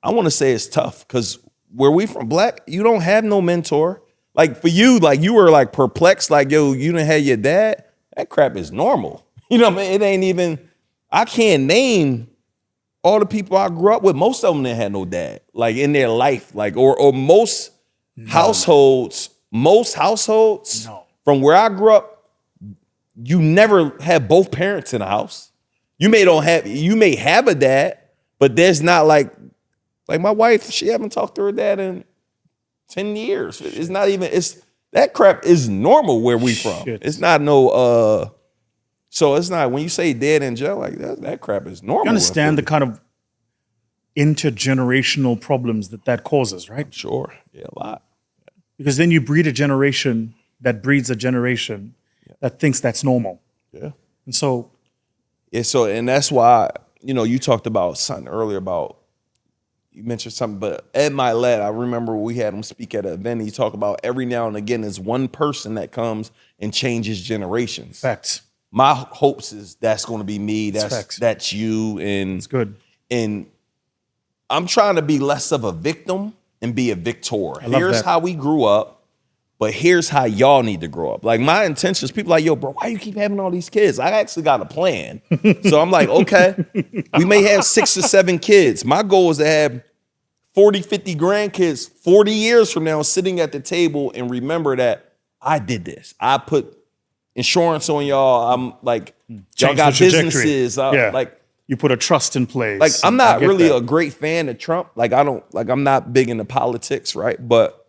S2: I want to say it's tough because where we from, black, you don't have no mentor. Like for you, like you were like perplexed, like, yo, you didn't have your dad. That crap is normal. You know what I mean? It ain't even, I can't name all the people I grew up with. Most of them didn't have no dad, like in their life, like, or most households, from where I grew up, you never had both parents in the house. You may have a dad, but there's not like my wife, she haven't talked to her dad in 10 years. It's not even, that crap is normal where we from.
S1: Shit.
S2: It's not no, so it's not, when you say dead in jail, like that crap is normal.
S1: You understand the kind of intergenerational problems that causes, right?
S2: Sure, yeah, a lot.
S1: Because then you breed a generation that breeds a generation that thinks that's normal.
S2: Yeah.
S1: And so...
S2: Yeah, and that's why, you talked about something earlier about, you mentioned something, but Ed Milet, I remember we had him speak at an event. He talked about every now and again there's one person that comes and changes generations.
S1: Facts.
S2: My hopes is that's going to be me.
S1: Facts.
S2: That's you. And
S1: it's good.
S2: And I'm trying to be less of a victim and be a victor. Here's how we grew up, but here's how y'all need to grow up. Like my intentions, people are like, yo, bro, why you keep having all these kids? I actually got a plan. So I'm like, okay, we may have 6 or 7 kids. My goal is to have 40, 50 grandkids 40 years from now sitting at the table and remember that I did this. I put insurance on y'all. I'm like, y'all got businesses. Like,
S1: you put a trust in place.
S2: Like, I'm not really a great fan of Trump. Like, I'm not big into politics, right? But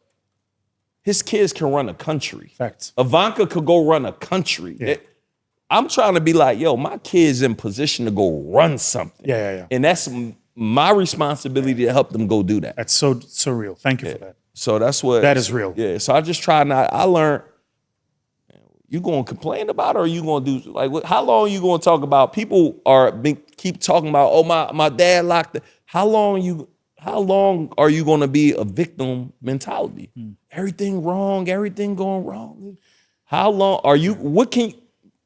S2: his kids can run a country.
S1: Facts.
S2: Ivanka could go run a country.
S1: Yeah.
S2: I'm trying to be like, yo, my kid's in position to go run something.
S1: Yeah.
S2: And that's my responsibility to help them go do that.
S1: That's so real. Thank you for that.
S2: So that's what.
S1: That is real.
S2: Yeah. So I just try not. I learned. You gonna complain about it, or you gonna do like? How long you gonna talk about? People keep talking about. Oh, my dad locked it. How long are you gonna be a victim mentality? Everything wrong. Everything going wrong. How long are you?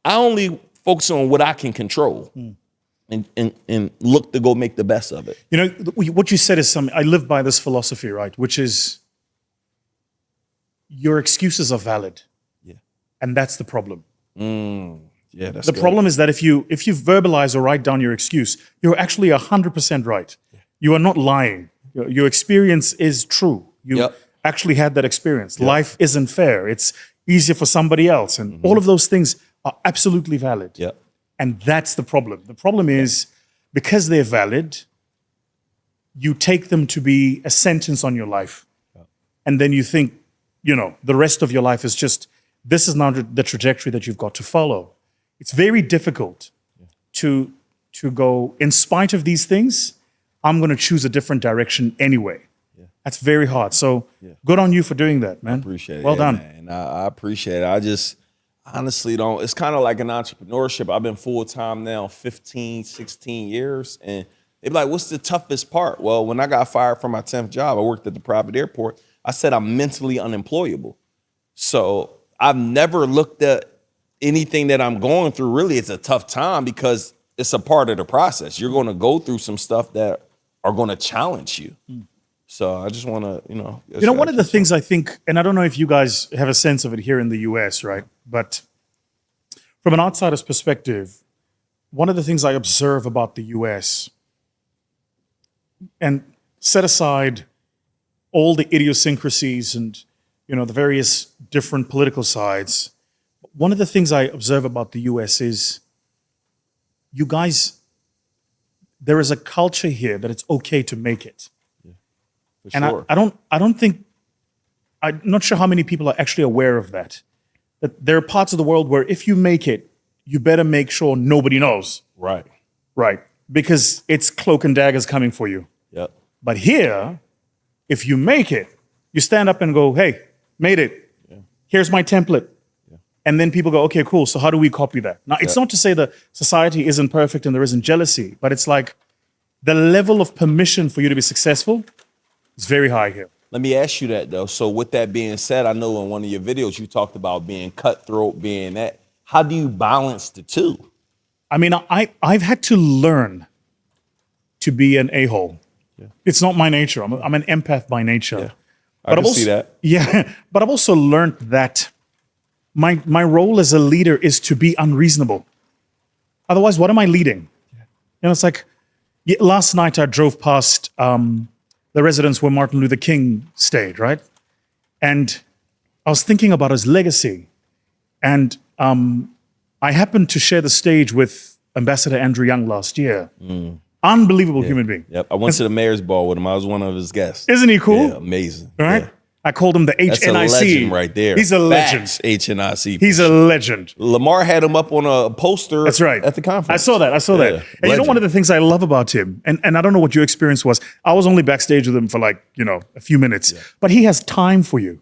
S2: I only focus on what I can control. And look to go make the best of it.
S1: What you said is something, I live by this philosophy, right? Which is your excuses are valid.
S2: Yeah.
S1: And that's the problem.
S2: Yeah, that's
S1: the problem is that if you verbalize or write down your excuse, you're actually 100% right. Yeah. You are not lying. Your experience is true. You actually had that experience. Yep. Life isn't fair. easier for somebody else. And all of those things are absolutely valid.
S2: Yep.
S1: And that's the problem. The problem is because they're valid, you take them to be a sentence on your life. And then you think, the rest of your life is just, this is not the trajectory that you've got to follow. It's very difficult to go, in spite of these things, I'm going to choose a different direction anyway. That's very hard. So good on you for doing that, man.
S2: Appreciate it.
S1: Well done.
S2: Man. I appreciate it. I just honestly don't. It's kind of like an entrepreneurship. I've been full-time now 15, 16 years. And they be like, what's the toughest part? Well, when I got fired from my 10th job, I worked at the private airport. I said I'm mentally unemployable. So I've never looked at anything that I'm going through. Really, it's a tough time because it's a part of the process. You're going to go through some stuff that are going to challenge you. So I just want to,
S1: one of the things I think, and I don't know if you guys have a sense of it here in the US, right? But from an outsider's perspective, one of the things I observe about the US, and set aside all the idiosyncrasies and, the various different political sides, one of the things I observe about the US is you guys, there is a culture here that it's okay to make it. And
S2: sure.
S1: I don't think, I'm not sure how many people are actually aware of that. That there are parts of the world where if you make it, you better make sure nobody knows.
S2: Right.
S1: Right. Because it's cloak and daggers coming for you.
S2: Yep.
S1: But here, if you make it, you stand up and go, hey, made it. Yeah. Here's my template. Yeah. And then people go, okay, cool. So how do we copy that? Now, it's not to say that society isn't perfect and there isn't jealousy, but it's like the level of permission for you to be successful is very high here.
S2: Let me ask you that, though. So with that being said, I know in one of your videos you talked about being cutthroat, being that. How do you balance the two?
S1: I mean, I've had to learn to be an a-hole. Yeah. It's not my nature. I'm an empath by nature.
S2: Yeah. I can see that.
S1: Yeah, but I've also learned that my role as a leader is to be unreasonable. Otherwise, what am I leading? Yeah. It's like, last night I drove past the residence where Martin Luther King stayed, right? And I was thinking about his legacy. And I happened to share the stage with Ambassador Andrew Young last year. Unbelievable human being.
S2: Yep. I went to the mayor's ball with him. I was one of his guests.
S1: Isn't he cool?
S2: Yeah, amazing.
S1: Right?
S2: Yeah.
S1: I called him the HNIC.
S2: That's a legend right there.
S1: He's a legend.
S2: Facts, HNIC.
S1: He's a legend.
S2: Lamar had him up on a poster.
S1: That's right.
S2: At the conference.
S1: I saw that. And
S2: legend.
S1: one of the things I love about him, and I don't know what your experience was, I was only backstage with him for a few minutes, but he has time for you.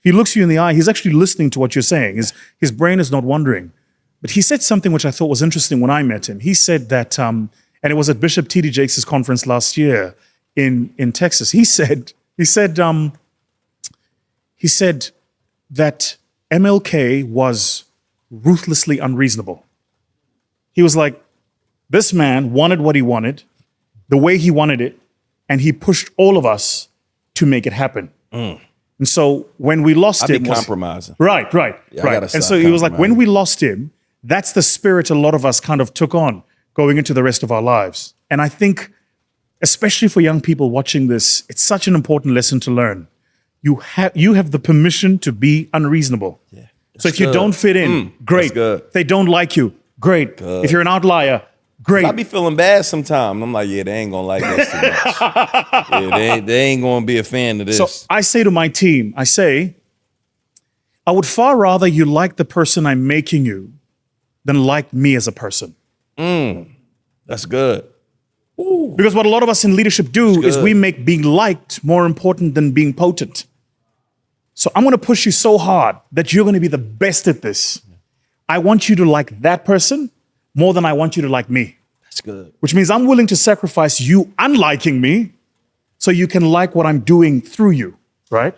S1: He looks you in the eye. He's actually listening to what you're saying. His brain is not wandering. But he said something which I thought was interesting when I met him. He said that, and it was at Bishop T.D. Jakes' conference last year in Texas. He said that MLK was ruthlessly unreasonable. He was like, this man wanted what he wanted, the way he wanted it, and he pushed all of us to make it happen. And so when we lost him,
S2: compromising.
S1: Right. And so he was like, when we lost him, that's the spirit a lot of us kind of took on going into the rest of our lives. And I think, especially for young people watching this, it's such an important lesson to learn. You have the permission to be unreasonable. Yeah, so if you don't fit in, great. If they don't like you, great. If you're an outlier, great.
S2: I be feeling bad sometimes. I'm like, yeah, they ain't gonna like us too much. They ain't gonna be a fan of this.
S1: So I say to my team, I would far rather you like the person I'm making you than like me as a person.
S2: That's good.
S1: Ooh. Because what a lot of us in leadership do is we make being liked more important than being potent. So I'm going to push you so hard that you're going to be the best at this. I want you to like that person more than I want you to like me.
S2: That's good.
S1: Which means I'm willing to sacrifice you unliking me so you can like what I'm doing through you, right?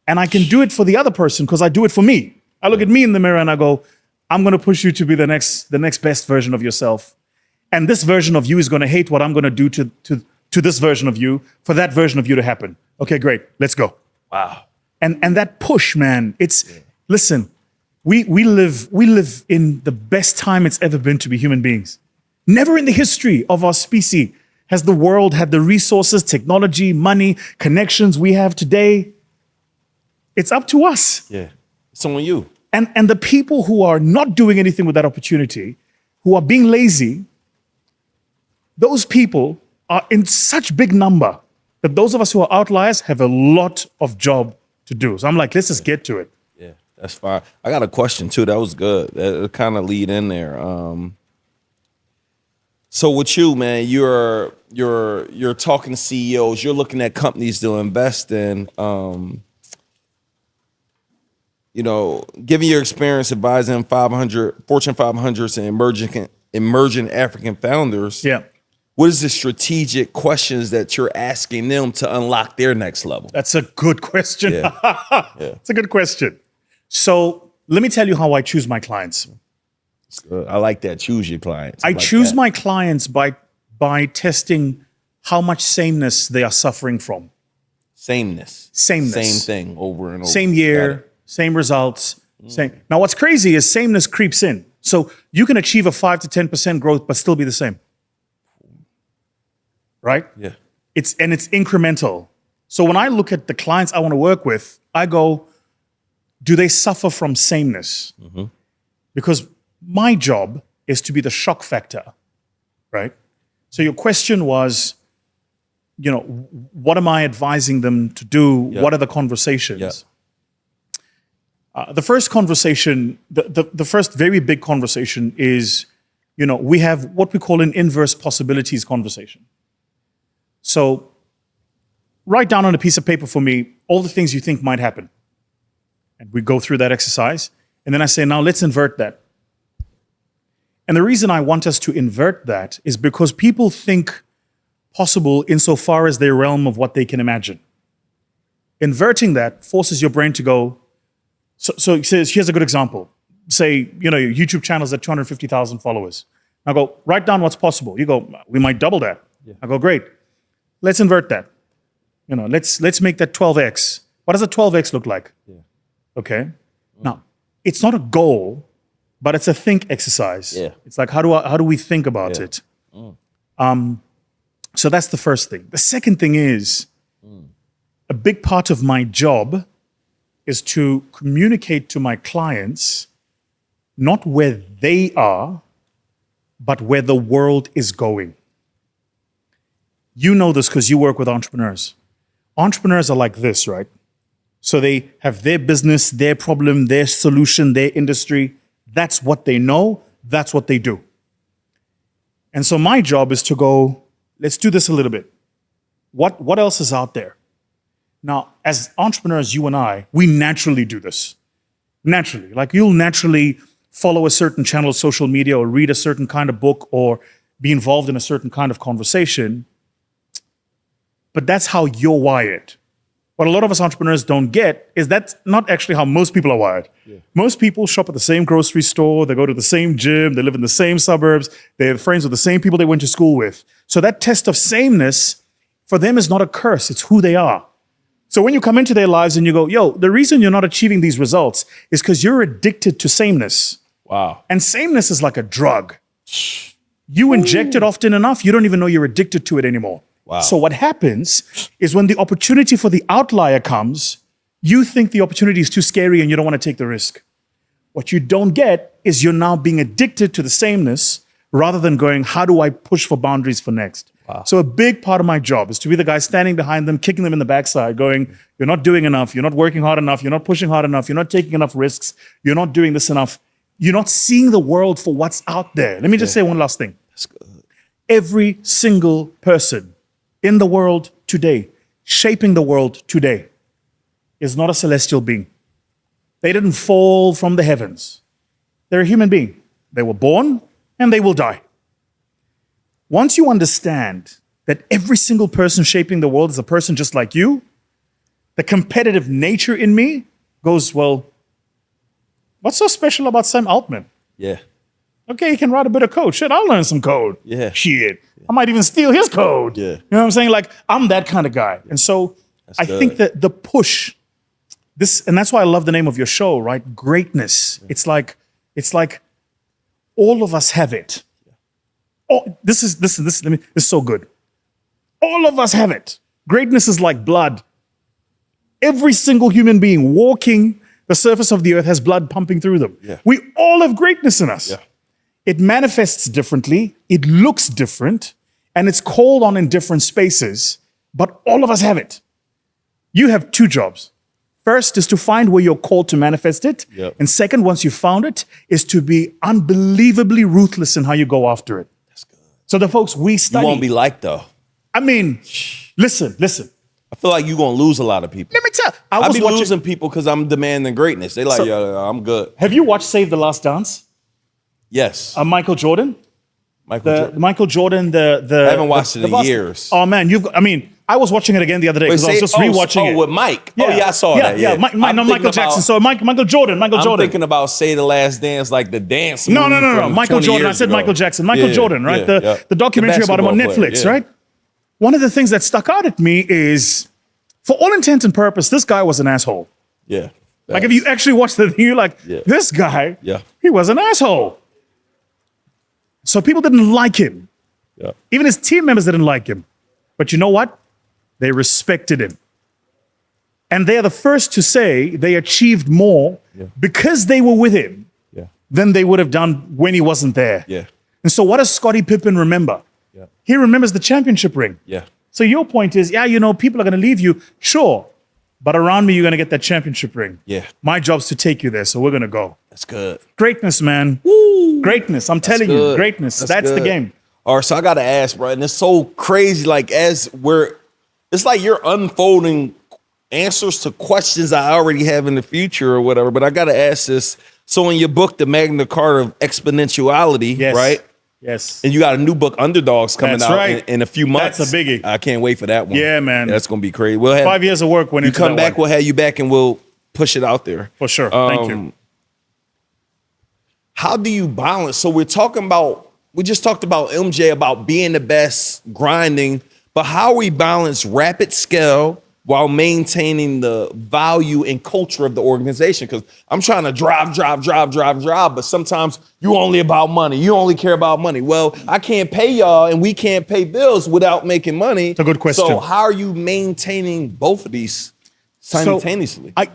S1: And I can do it for the other person because I do it for me. I look at me in the mirror and I go, I'm going to push you to be the next best version of yourself. And this version of you is going to hate what I'm going to do to this version of you for that version of you to happen. Okay, great. Let's go.
S2: Wow.
S1: And that push, man, listen, we live in the best time it's ever been to be human beings. Never in the history of our species has the world had the resources, technology, money, connections we have today. It's up to us.
S2: Yeah. It's on you.
S1: And the people who are not doing anything with that opportunity, who are being lazy, those people are in such big number that those of us who are outliers have a lot of job to do. So I'm like, let's just get to it.
S2: Yeah, that's fine. I got a question too. That was good. That kind of lead in there. So with you, man, you're talking to CEOs. You're looking at companies to invest in. Given your experience advising Fortune 500s and emerging African founders.
S1: Yeah.
S2: What is the strategic questions that you're asking them to unlock their next level?
S1: That's a good question.
S2: Yeah.
S1: It's a good question. So let me tell you how I choose my clients.
S2: I like that. Choose your clients.
S1: I choose my clients by testing how much sameness they are suffering from.
S2: Sameness.
S1: Same
S2: thing over and over.
S1: Same year, same results. Same. Now, what's crazy is sameness creeps in. So you can achieve a 5 to 10% growth, but still be the same. Right?
S2: Yeah.
S1: It's incremental. So when I look at the clients I want to work with, I go, do they suffer from sameness? Mm-hmm. Because my job is to be the shock factor, right? So your question was, what am I advising them to do? Yeah. What are the conversations? Yeah. The first conversation, the first very big conversation is, we have what we call an inverse possibilities conversation. So write down on a piece of paper for me all the things you think might happen. And we go through that exercise. And then I say, now let's invert that. And the reason I want us to invert that is because people think possible insofar as their realm of what they can imagine. Inverting that forces your brain to go, so it says, here's a good example. Say, your YouTube channel is at 250,000 followers. I go, write down what's possible. You go, we might double that. Yeah. I go, great. Let's invert that. Let's make that 12x. What does a 12x look like? Yeah. Okay. Now, it's not a goal, but it's a think exercise. Yeah. It's like, how do we think about it? So that's the first thing. The second thing is, a big part of my job is to communicate to my clients not where they are, but where the world is going. You know this because you work with entrepreneurs. Entrepreneurs are like this, right? So they have their business, their problem, their solution, their industry. That's what they know. That's what they do. And so my job is to go, let's do this a little bit. What else is out there? Now, as entrepreneurs, you and I, we naturally do this. Naturally. Like you'll naturally follow a certain channel of social media or read a certain kind of book or be involved in a certain kind of conversation. But that's how you're wired. What a lot of us entrepreneurs don't get is that's not actually how most people are wired. Yeah. Most people shop at the same grocery store, they go to the same gym, they live in the same suburbs, they have friends with the same people they went to school with. So that test of sameness for them is not a curse, it's who they are. So when you come into their lives and you go, the reason you're not achieving these results is because you're addicted to sameness.
S2: Wow.
S1: And sameness is like a drug. You inject it often enough, you don't even know you're addicted to it anymore. Wow. So what happens is when the opportunity for the outlier comes, you think the opportunity is too scary and you don't want to take the risk. What you don't get is you're now being addicted to the sameness rather than going, how do I push for boundaries for next? Wow. So a big part of my job is to be the guy standing behind them, kicking them in the backside, going, you're not doing enough, you're not working hard enough, you're not pushing hard enough, you're not taking enough risks, you're not doing this enough, you're not seeing the world for what's out there. Let me just say one last thing.
S2: That's good.
S1: Every single person in the world today, shaping the world today, is not a celestial being. They didn't fall from the heavens. They're a human being. They were born and they will die. Once you understand that every single person shaping the world is a person just like you, the competitive nature in me goes, well, what's so special about Sam Altman?
S2: Yeah.
S1: Okay, he can write a bit of code. Shit, I'll learn some code.
S2: Yeah.
S1: Shit. Yeah. I might even steal his code.
S2: Yeah.
S1: You know what I'm saying? Like, I'm that kind of guy. And so I think that the push, and that's why I love the name of your show, right? Greatness. Yeah. It's like all of us have it. Oh, this is so good. All of us have it. Greatness is like blood. Every single human being walking, The surface of the earth has blood pumping through them.
S2: Yeah.
S1: We all have greatness in us.
S2: Yeah.
S1: It manifests differently, it looks different, and it's called on in different spaces, but all of us have it. You have two jobs. First is to find where you're called to manifest it.
S2: Yep.
S1: And second, once you've found it, is to be unbelievably ruthless in how you go after it.
S2: That's good.
S1: So the folks we study.
S2: You won't be liked though.
S1: I mean, listen.
S2: I feel like you're gonna lose a lot of people.
S1: Let me tell you.
S2: I be losing people because I'm demanding greatness. They like,
S1: So-
S2: yeah, I'm good.
S1: Have you watched Save the Last Dance?
S2: Yes.
S1: Michael Jordan?
S2: Michael Jordan.
S1: Michael Jordan, the
S2: I haven't watched it in
S1: basket-
S2: years.
S1: Oh man, I was watching it again the other day because I was just rewatching it.
S2: with Mike. Oh, yeah, I saw that. Yeah,
S1: No, Michael Jackson. So Michael Jordan.
S2: I'm thinking about Say the Last Dance, like the dance.
S1: No.
S2: movie from
S1: Michael
S2: 20
S1: Jordan. I
S2: years
S1: said
S2: ago.
S1: Michael Jackson. Michael Jordan, right? The documentary about him on
S2: basketball
S1: Netflix,
S2: player, yeah.
S1: right? One of the things that stuck out at me is, for all intent and purpose, this guy was an asshole.
S2: Yeah.
S1: Like if you actually watch the thing, you're like,
S2: Yeah.
S1: this guy,
S2: Yeah.
S1: he was an asshole. So people didn't like him.
S2: Yeah.
S1: Even his team members didn't like him. But you know what? They respected him. And they are the first to say they achieved more because they were with him
S2: Yeah.
S1: than they would have done when he wasn't there.
S2: Yeah.
S1: And so what does Scottie Pippen remember?
S2: Yeah.
S1: He remembers the championship ring.
S2: Yeah.
S1: So your point is, people are going to leave you. Sure. But around me, you're going to get that championship ring.
S2: Yeah.
S1: My job's to take you there. So we're going to go.
S2: That's good.
S1: Greatness, man.
S2: Woo.
S1: Greatness. I'm telling you,
S2: good.
S1: greatness. That's the
S2: good.
S1: game.
S2: All right, so I gotta ask, bro, and it's so crazy. Like it's like you're unfolding answers to questions I already have in the future or whatever. But I gotta ask this. So in your book, The Magna Carta of Exponentiality,
S1: Yes.
S2: right?
S1: Yes.
S2: And you got a new book, Underdogs, coming
S1: That's
S2: out
S1: right.
S2: in a few months.
S1: That's a biggie.
S2: I can't wait for that one.
S1: Yeah, man.
S2: That's gonna be crazy. We'll have
S1: 5 years of work when
S2: you come back. We'll have you back, and we'll push it out there
S1: For sure. Thank you.
S2: How do you balance? So we just talked about MJ, about being the best, grinding, but how we balance rapid scale while maintaining the value and culture of the organization? Because I'm trying to drive, but sometimes you only about money. You only care about money. Well, I can't pay y'all and we can't pay bills without making money. It's
S1: a good question.
S2: So how are you maintaining both of these simultaneously?
S1: So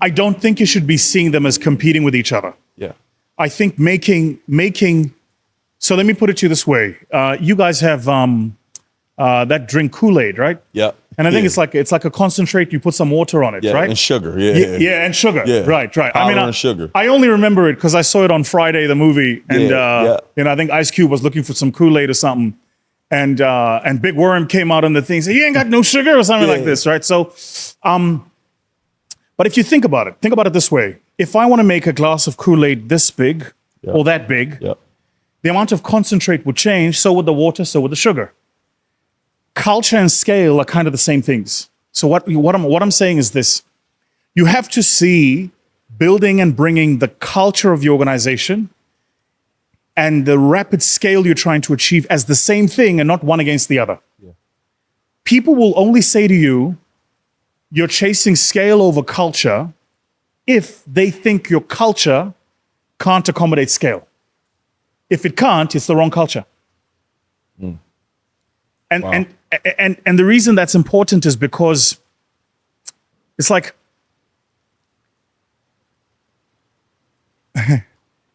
S1: I don't think you should be seeing them as competing with each other.
S2: Yeah.
S1: I think making. So let me put it to you this way: you guys have that drink Kool-Aid, right?
S2: Yeah.
S1: And I think it's like a concentrate. You put some water on it,
S2: Yeah,
S1: right?
S2: and sugar.
S1: Yeah, and sugar.
S2: Yeah.
S1: Right.
S2: Powder and sugar.
S1: I only remember it because I saw it on Friday, the movie, and I think Ice Cube was looking for some Kool-Aid or something, and Big Worm came out on the thing, said, "You ain't got no sugar" or something like this, right? So, but if you think about it this way: if I want to make a glass of Kool-Aid this big or that big, the amount of concentrate would change. So would the water. So would the sugar. Culture and scale are kind of the same things. So what I'm saying is this: you have to see building and bringing the culture of your organization and the rapid scale you're trying to achieve as the same thing and not one against the other. Yeah. People will only say to you, you're chasing scale over culture if they think your culture can't accommodate scale. If it can't, it's the wrong culture. And the reason that's important is because it's like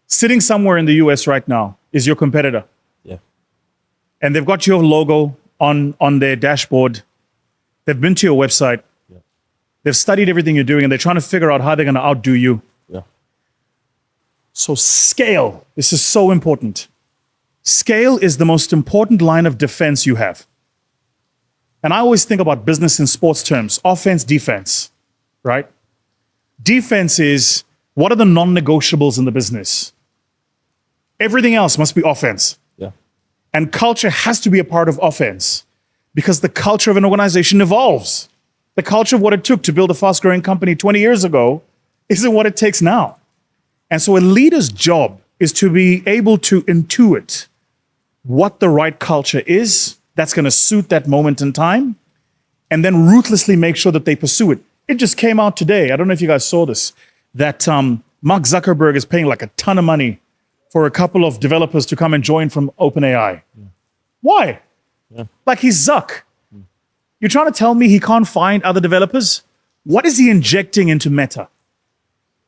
S1: sitting somewhere in the US right now is your competitor.
S2: Yeah.
S1: And they've got your logo on their dashboard. They've been to your website.
S2: Yeah.
S1: They've studied everything you're doing, and they're trying to figure out how they're going to outdo you.
S2: Yeah.
S1: So scale, this is so important. Scale is the most important line of defense you have. And I always think about business in sports terms: offense, defense, right? Defense is, what are the non-negotiables in the business? Everything else must be offense.
S2: Yeah.
S1: And culture has to be a part of offense because the culture of an organization evolves. The culture of what it took to build a fast-growing company 20 years ago isn't what it takes now. And so a leader's job is to be able to intuit what the right culture is that's going to suit that moment in time, and then ruthlessly make sure that they pursue it. It just came out today. I don't know if you guys saw this, that Mark Zuckerberg is paying like a ton of money for a couple of developers to come and join from OpenAI. Yeah. Why? Yeah. Like, he's Zuck. You're trying to tell me he can't find other developers? What is he injecting into Meta?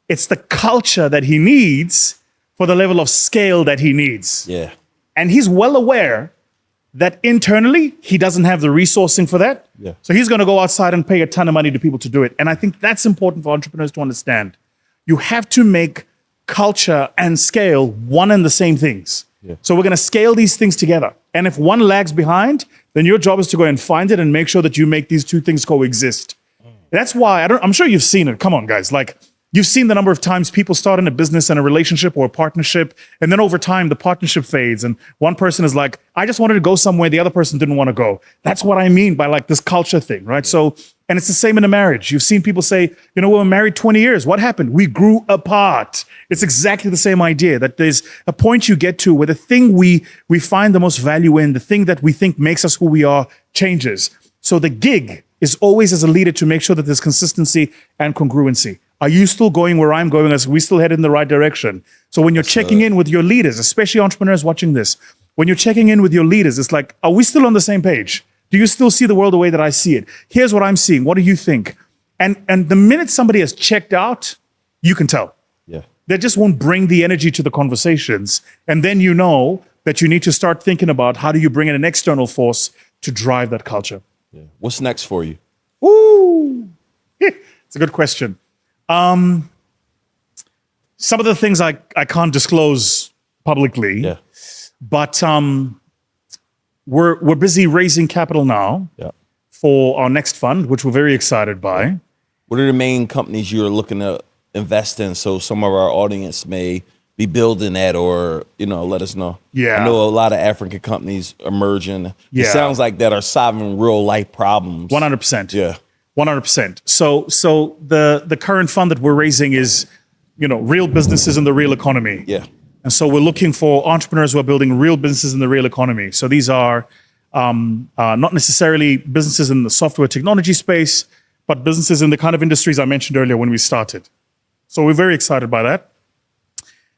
S1: It's the culture that he needs for the level of scale that he needs.
S2: Yeah.
S1: And he's well aware that internally, he doesn't have the resourcing for that.
S2: Yeah.
S1: So he's going to go outside and pay a ton of money to people to do it. And I think that's important for entrepreneurs to understand. You have to make culture and scale one and the same things.
S2: Yeah.
S1: So we're going to scale these things together. And if one lags behind, then your job is to go and find it and make sure that you make these two things coexist. That's why I'm sure you've seen it. Come on, guys. Like, you've seen the number of times people start in a business and a relationship or a partnership, and then over time the partnership fades, and one person is like, I just wanted to go somewhere the other person didn't want to go. That's what I mean by like this culture thing, right? So, and it's the same in a marriage. You've seen people say, we were married 20 years. What happened? We grew apart. It's exactly the same idea, that there's a point you get to where the thing we find the most value in, the thing that we think makes us who we are, changes. So the gig is always, as a leader, to make sure that there's consistency and congruency. Are you still going where I'm going? Are we still headed in the right direction? So when you're checking in with your leaders, especially entrepreneurs watching this, when you're checking in with your leaders, it's like, are we still on the same page? Do you still see the world the way that I see it? Here's what I'm seeing. What do you think? And the minute somebody has checked out, you can tell.
S2: Yeah.
S1: They just won't bring the energy to the conversations. And then you know that you need to start thinking about how do you bring in an external force to drive that culture.
S2: Yeah. What's next for you?
S1: Ooh, it's a good question. Some of the things I can't disclose publicly,
S2: Yeah.
S1: but we're busy raising capital now
S2: Yeah.
S1: for our next fund, which we're very excited by.
S2: What are the main companies you're looking to invest in? So some of our audience may be building that, or, let us know.
S1: Yeah.
S2: I know a lot of African companies emerging.
S1: Yeah.
S2: It sounds like that are solving real life problems.
S1: 100%.
S2: Yeah.
S1: 100%. So the current fund that we're raising is, real businesses in the real economy.
S2: Yeah.
S1: And so we're looking for entrepreneurs who are building real businesses in the real economy. So these are not necessarily businesses in the software technology space, but businesses in the kind of industries I mentioned earlier when we started. So we're very excited by that.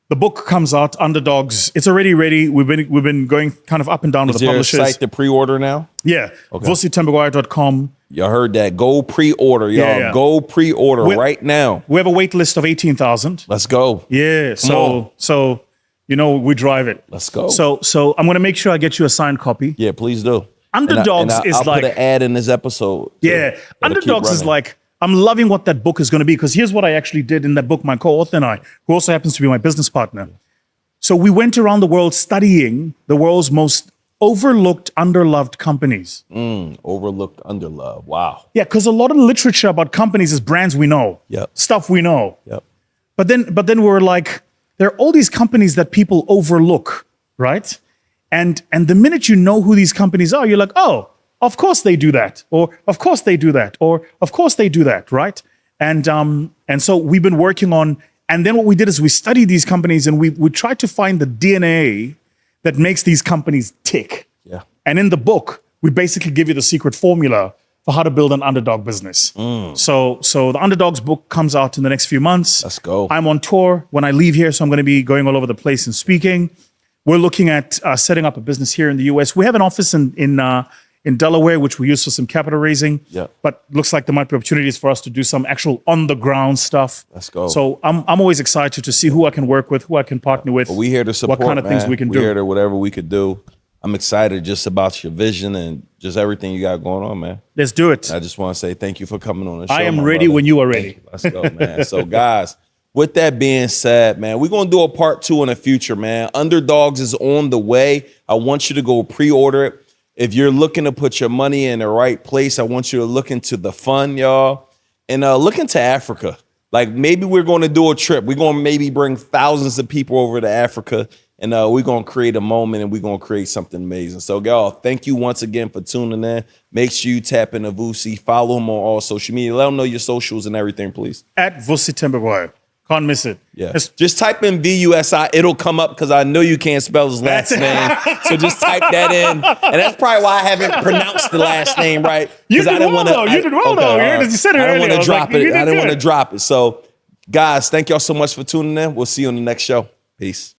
S1: The book comes out, Underdogs. It's already ready. We've been going kind of up and down with the publishers.
S2: Is there a site to pre-order now?
S1: Yeah.
S2: Okay.
S1: VusiThembekwayo.com.
S2: Y'all heard that. Go pre-order, y'all.
S1: Yeah.
S2: Go pre-order right now.
S1: We have a wait list of 18,000.
S2: Let's go.
S1: Yeah. So we drive it.
S2: Let's go.
S1: So I'm going to make sure I get you a signed copy.
S2: Yeah, please do.
S1: Underdogs is
S2: I'll
S1: like,
S2: put an ad in this episode.
S1: Yeah. Underdogs is like, I'm loving what that book is going to be, because here's what I actually did in that book, my co-author and I, who also happens to be my business partner. So we went around the world studying the world's most overlooked, underloved companies.
S2: Overlooked, underloved. Wow.
S1: Yeah, because a lot of the literature about companies is brands we know,
S2: Yep.
S1: stuff we know.
S2: Yep.
S1: But then we're like, there are all these companies that people overlook, right? And the minute you know who these companies are, you're like, oh, of course they do that, or of course they do that, or of course they do that, right? And so we've been working on, and then what we did is we studied these companies and we tried to find the DNA that makes these companies tick.
S2: Yeah.
S1: And in the book, we basically give you the secret formula for how to build an underdog business. So the Underdogs book comes out in the next few months.
S2: Let's go.
S1: I'm on tour when I leave here, so I'm going to be going all over the place and speaking. We're looking at setting up a business here in the US. We have an office in Delaware, which we use for some capital raising.
S2: Yeah.
S1: But looks like there might be opportunities for us to do some actual on-the-ground stuff.
S2: Let's go.
S1: So I'm always excited to see who I can work with, who I can partner with.
S2: But we here to support,
S1: what kind of things we can do.
S2: We're here to whatever we could do. I'm excited just about your vision and just everything you got going on, man.
S1: Let's do it.
S2: I just want to say thank you for coming on the show.
S1: I am
S2: my
S1: ready
S2: brother.
S1: when you are ready.
S2: Let's go, man. So, guys, with that being said, man, we're going to do a part 2 in the future, man. Underdogs is on the way. I want you to go pre-order it. If you're looking to put your money in the right place, I want you to look into the fund, y'all, and look into Africa. Like, maybe we're going to do a trip. We're going to maybe bring thousands of people over to Africa, and we're going to create a moment, and we're going to create something amazing. So, y'all, thank you once again for tuning in. Make sure you tap into Vusi. Follow him on all social media. Let him know your socials and everything, please.
S1: At Vusi Thembekwayo. Can't miss it.
S2: Yeah. Just type in VUSI. It'll come up because I know you can't spell his last name. So just type that in. And that's probably why I haven't pronounced the last name right.
S1: You did well, though. You did well, though. You said it earlier.
S2: I don't want to drop it. I didn't want to
S1: good.
S2: drop it. So, guys, thank y'all so much for tuning in. We'll see you on the next show. Peace.